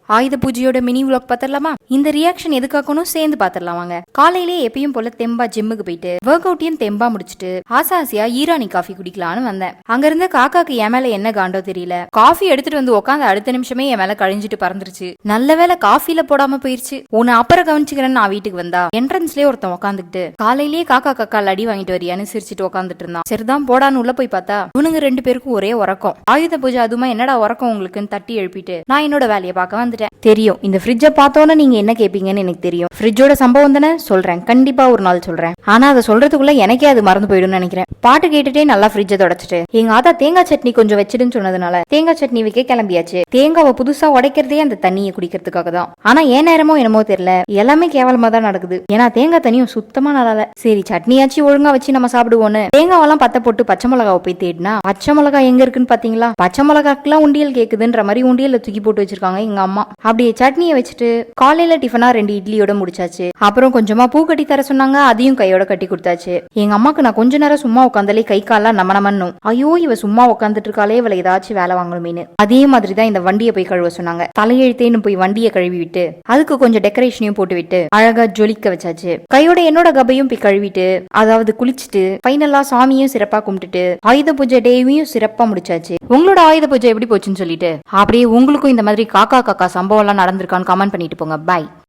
ஆயுத பூஜையோட mini vlog பாத்திரலாமா? இந்த reaction எதுக்காகணும் சேர்ந்து பாத்திரலாம் வாங்க. காலையிலே எப்பயும் போல தெம்பா ஜிம்முக்கு போயிட்டு ஒர்க் அவுட்டையும் தெம்பா முடிச்சுட்டு ஆசையா ஈரானி காஃபி குடிக்கலான்னு வந்தேன். அங்க இருந்த காக்காக்கு என் மேல என்ன காண்டோ தெரியல, காஃபி எடுத்துட்டு வந்து உட்காந்து அடுத்த நிமிஷமே என் மேல கழிஞ்சிட்டு பறந்துருச்சு. நல்ல வேலை காஃபில போடாம போயிருச்சு. உன்னை அப்புறம் கவனிச்சுக்கிறேன்னு நான் வீட்டுக்கு வந்தா என்ட்ரன்ஸ்லயே ஒருத்தன் உட்காந்துக்கிட்டு காலையிலேயே காக்கா காக்கால் அடி வாங்கிட்டு வரியான்னு சிரிச்சுட்டு உட்காந்துட்டு இருந்தான். சரிதான் போடான்னு உள்ள போய் பார்த்தா இவனுங்க 2 பேருக்கும் ஒரே உறக்கம். ஆயுத பூஜை அதுமா என்னடா உறக்கம் உங்களுக்குன்னு தட்டி எழுப்பிட்டு நான் என்னோட வேலையை பார்க்க வந்துட்டேன். தெரியும் இந்த ஃப்ரிட்ஜை பார்த்தோன்னு நீங்க என்ன கேட்பீங்கன்னு எனக்கு தெரியும். ஃப்ரிட்ஜோட சம்பவம் தானே சொல்றேன், கண்டிப்பா ஒரு நாள் சொல்றேன். ஆனா அதை சொல்றதுக்குள்ள எனக்கே அது மறந்து போயிடும் நினைக்கிறேன். பாட்டு கேட்டுட்டே நல்லா ஃப்ரிட்ஜை தொடச்சிட்டு எங்க ஆத்தா தேங்காய் சட்னி கொஞ்சம் வச்சிடுன்னு சொன்னதுனால தேங்காய் சட்னி வைக்க கிளம்பியாச்சு. தேங்காவை புதுசா உடைக்கிறதே அந்த தண்ணியை குடிக்கிறதுக்காக தான். ஆனா ஏன் நேரமோ என்னமோ தெரியல, எல்லாமே கேவலமா தான் நடக்குது. ஏன்னா தேங்காய் தண்ணியும் சுத்தமா நல்லா. சரி சட்னியாச்சு ஒழுங்கா வச்சு நம்ம சாப்பிடுவோன்னு தேங்காவெல்லாம் பத்த போட்டு பச்சை மிளகாவை போய் தேடினா பச்சை மிளகா எங்க இருக்குன்னு பாத்தீங்களா? பச்சை மிளகாக்கெல்லாம் உண்டியல் கேக்குதுன்ற மாதிரி உண்டியல்ல தூக்கி போட்டு வச்சிருக்காங்க எங்க அம்மா. அப்படியே சட்னியை வச்சுட்டு காலையில டிஃபனா 2 இட்லியோட முடிச்சாச்சு. அப்புறம் கொஞ்சமா பூ கட்டி தர சொன்னாங்க, அதையும் கையோட கட்டி கொடுத்தாச்சு. எங்க அம்மாக்கு நான் கொஞ்ச நேரம் சும்மா உட்காந்தாலே கை கால்லாம் நமனமன்னும். ஐயோ இவ சும்மா உட்காந்துட்டு இருக்காளே, இவளை ஏதாச்சும் வேலை வாங்கணுமேனு. அதே மாதிரிதான் இந்த வண்டியை போய் கழுவ சொன்னாங்க. தலையெழுத்தேன்னு போய் வண்டியை கழுவி விட்டு அதுக்கு கொஞ்சம் டெக்கரேஷனையும் போட்டு விட்டு அழகா ஜொலிக்க வச்சாச்சு. கையோட என்னோட கபையும் போய் கழுவிட்டு அதாவது குளிச்சுட்டு ஃபைனலா சாமியும் சிறப்பா கும்பிட்டுட்டு ஆயுத பூஜை டேவையும் சிறப்பா முடிச்சாச்சு. உங்களோட ஆயுத பூஜை எப்படி போச்சுன்னு சொல்லிட்டு அப்படியே உங்களுக்கும் இந்த மாதிரி காக்கா காக்கா சம்பவம் எல்லாம் நடந்திருக்கான்னு கமெண்ட் பண்ணிட்டு போங்க. பாய்.